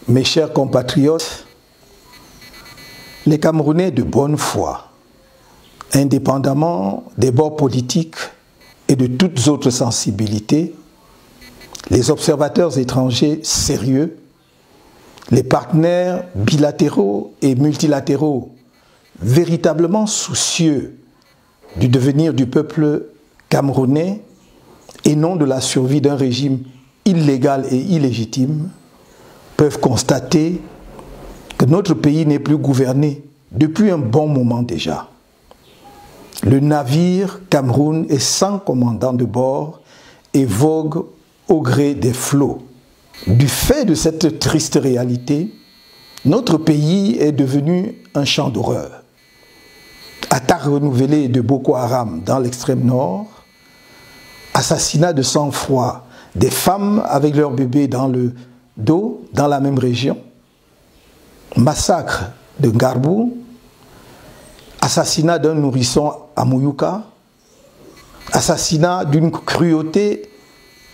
Mes chers compatriotes, les Camerounais de bonne foi, indépendamment des bords politiques et de toutes autres sensibilités, les observateurs étrangers sérieux, les partenaires bilatéraux et multilatéraux véritablement soucieux du devenir du peuple camerounais et non de la survie d'un régime illégal et illégitime, peuvent constater que notre pays n'est plus gouverné depuis un bon moment déjà. Le navire Cameroun est sans commandant de bord et vogue au gré des flots. Du fait de cette triste réalité, notre pays est devenu un champ d'horreur. Attaques renouvelées de Boko Haram dans l'extrême nord, assassinat de sang-froid des femmes avec leurs bébés dans le dos dans la même région, massacre de Ngarbou, assassinat d'un nourrisson à Mouyouka, assassinat d'une cruauté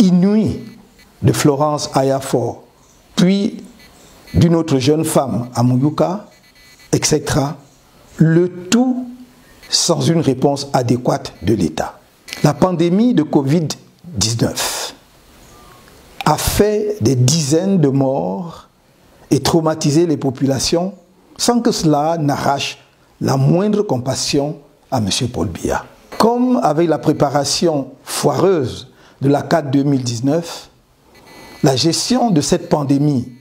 inouïe de Florence Ayafor, puis d'une autre jeune femme à Mouyouka, etc. Le tout sans une réponse adéquate de l'État. La pandémie de Covid-19 a fait des dizaines de morts et traumatisé les populations sans que cela n'arrache la moindre compassion à M. Paul Biya. Comme avec la préparation foireuse de la CAD 2019, la gestion de cette pandémie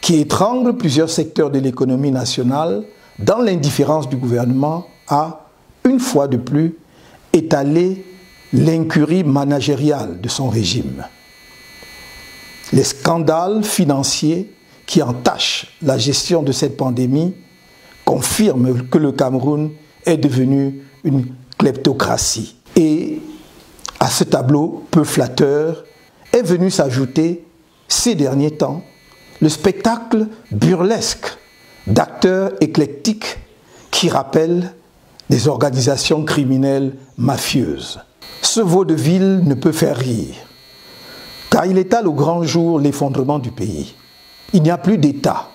qui étrangle plusieurs secteurs de l'économie nationale dans l'indifférence du gouvernement a, une fois de plus, étalé l'incurie managériale de son régime. Les scandales financiers qui entachent la gestion de cette pandémie confirment que le Cameroun est devenu une kleptocratie. Et à ce tableau peu flatteur est venu s'ajouter, ces derniers temps, le spectacle burlesque d'acteurs éclectiques qui rappellent des organisations criminelles mafieuses. Ce vaudeville ne peut faire rire, car il étale au grand jour l'effondrement du pays. Il n'y a plus d'État,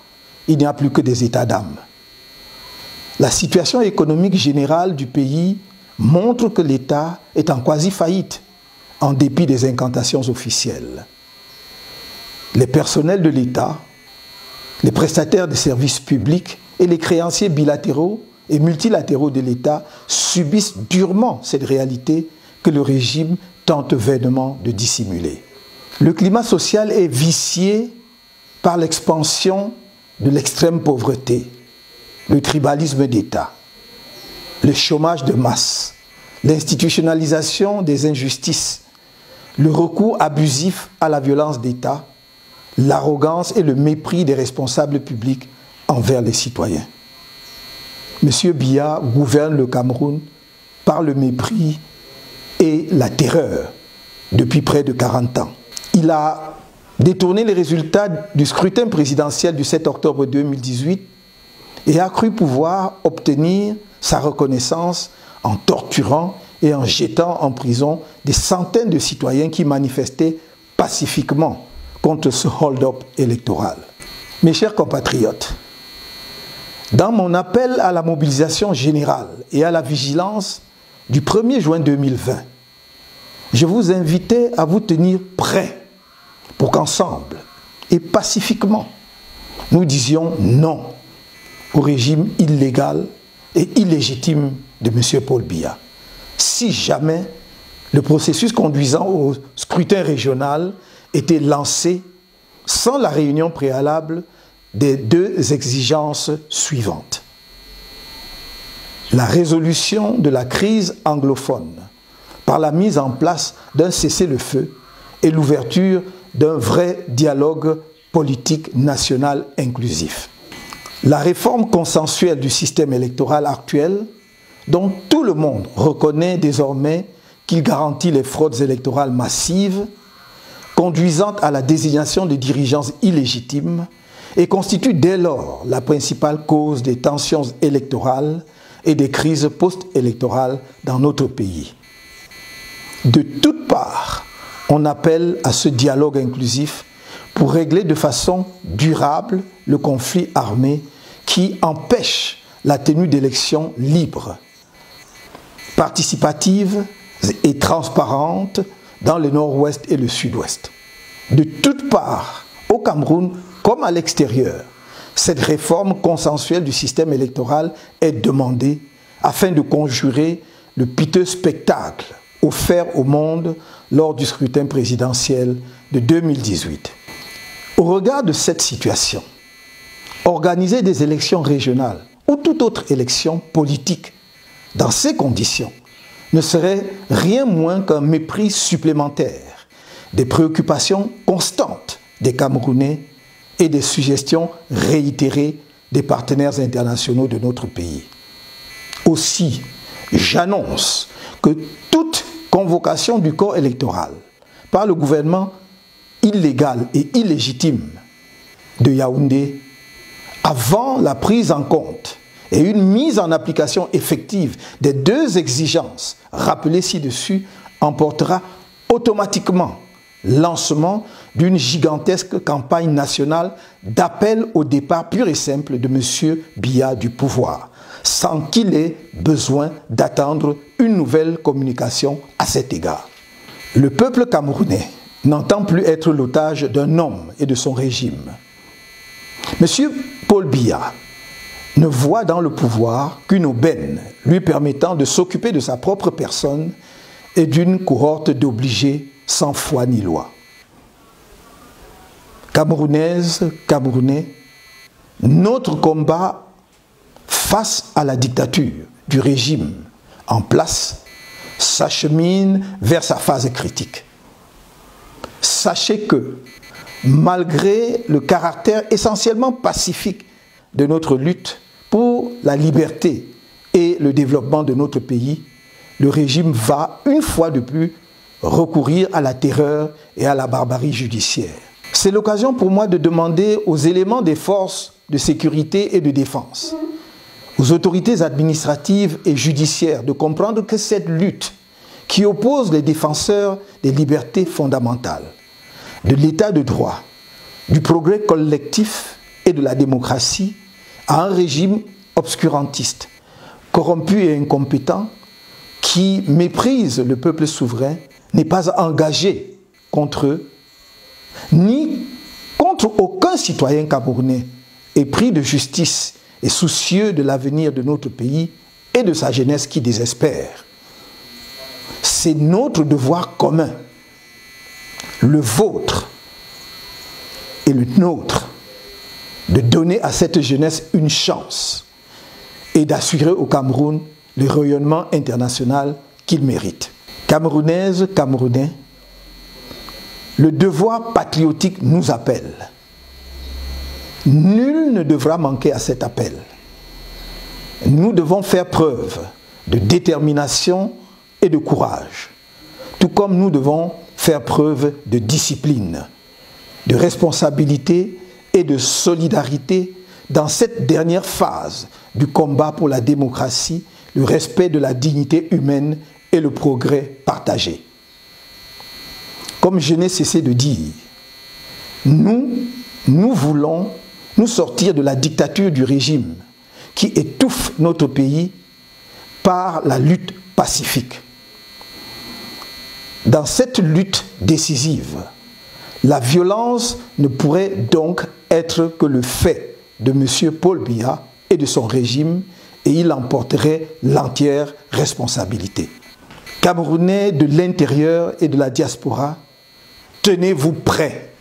il n'y a plus que des états d'âme. La situation économique générale du pays montre que l'État est en quasi-faillite, en dépit des incantations officielles. Les personnels de l'État, les prestataires de services publics et les créanciers bilatéraux et multilatéraux de l'État subissent durement cette réalité que le régime tente vainement de dissimuler. Le climat social est vicié par l'expansion de l'extrême pauvreté, le tribalisme d'État, le chômage de masse, l'institutionnalisation des injustices, le recours abusif à la violence d'État, l'arrogance et le mépris des responsables publics envers les citoyens. M. Biya gouverne le Cameroun par le mépris et la terreur depuis près de 40 ans. Il a détourné les résultats du scrutin présidentiel du 7 octobre 2018 et a cru pouvoir obtenir sa reconnaissance en torturant et en jetant en prison des centaines de citoyens qui manifestaient pacifiquement contre ce hold-up électoral. Mes chers compatriotes, dans mon appel à la mobilisation générale et à la vigilance du 1er juin 2020, je vous invitais à vous tenir prêts pour qu'ensemble et pacifiquement, nous disions non au régime illégal et illégitime de M. Paul Biya. Si jamais le processus conduisant au scrutin régional était lancé sans la réunion préalable des deux exigences suivantes. La résolution de la crise anglophone par la mise en place d'un cessez-le-feu et l'ouverture d'un vrai dialogue politique national inclusif. La réforme consensuelle du système électoral actuel, dont tout le monde reconnaît désormais qu'il garantit les fraudes électorales massives, conduisant à la désignation de dirigeants illégitimes, et constitue dès lors la principale cause des tensions électorales et des crises post-électorales dans notre pays. De toutes parts, on appelle à ce dialogue inclusif pour régler de façon durable le conflit armé qui empêche la tenue d'élections libres, participatives et transparentes dans le nord-ouest et le sud-ouest. De toutes parts, au Cameroun comme à l'extérieur, cette réforme consensuelle du système électoral est demandée afin de conjurer le piteux spectacle offert au monde lors du scrutin présidentiel de 2018. Au regard de cette situation, organiser des élections régionales ou toute autre élection politique dans ces conditions ne serait rien moins qu'un mépris supplémentaire des préoccupations constantes des Camerounais et des suggestions réitérées des partenaires internationaux de notre pays. Aussi, j'annonce que toute convocation du corps électoral par le gouvernement illégal et illégitime de Yaoundé avant la prise en compte et une mise en application effective des deux exigences rappelées ci-dessus emportera automatiquement lancement d'une gigantesque campagne nationale d'appel au départ pur et simple de M. Biya du pouvoir, sans qu'il ait besoin d'attendre une nouvelle communication à cet égard. Le peuple camerounais n'entend plus être l'otage d'un homme et de son régime. M. Paul Biya ne voit dans le pouvoir qu'une aubaine lui permettant de s'occuper de sa propre personne et d'une cohorte d'obligés sans foi ni loi. Camerounaises, Camerounais, notre combat face à la dictature du régime en place s'achemine vers sa phase critique. Sachez que, malgré le caractère essentiellement pacifique de notre lutte pour la liberté et le développement de notre pays, le régime va, une fois de plus, recourir à la terreur et à la barbarie judiciaire. C'est l'occasion pour moi de demander aux éléments des forces de sécurité et de défense, aux autorités administratives et judiciaires de comprendre que cette lutte qui oppose les défenseurs des libertés fondamentales, de l'état de droit, du progrès collectif et de la démocratie à un régime obscurantiste, corrompu et incompétent, qui méprise le peuple souverain, n'est pas engagé contre eux, ni contre aucun citoyen camerounais épris de justice et soucieux de l'avenir de notre pays et de sa jeunesse qui désespère. C'est notre devoir commun, le vôtre et le nôtre, de donner à cette jeunesse une chance et d'assurer au Cameroun le rayonnement international qu'il mérite. Camerounaises, Camerounais, le devoir patriotique nous appelle. Nul ne devra manquer à cet appel. Nous devons faire preuve de détermination et de courage, tout comme nous devons faire preuve de discipline, de responsabilité et de solidarité dans cette dernière phase du combat pour la démocratie, le respect de la dignité humaine et le progrès partagé. Comme je n'ai cessé de dire, nous voulons nous sortir de la dictature du régime qui étouffe notre pays par la lutte pacifique. Dans cette lutte décisive, la violence ne pourrait donc être que le fait de M. Paul Biya et de son régime, et il emporterait l'entière responsabilité. Camerounais de l'intérieur et de la diaspora, tenez-vous prêts.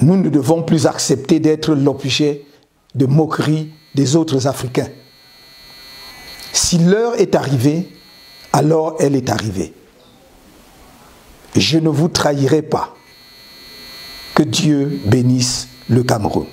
Nous ne devons plus accepter d'être l'objet de moqueries des autres Africains. Si l'heure est arrivée, alors elle est arrivée. Je ne vous trahirai pas. Que Dieu bénisse le Cameroun.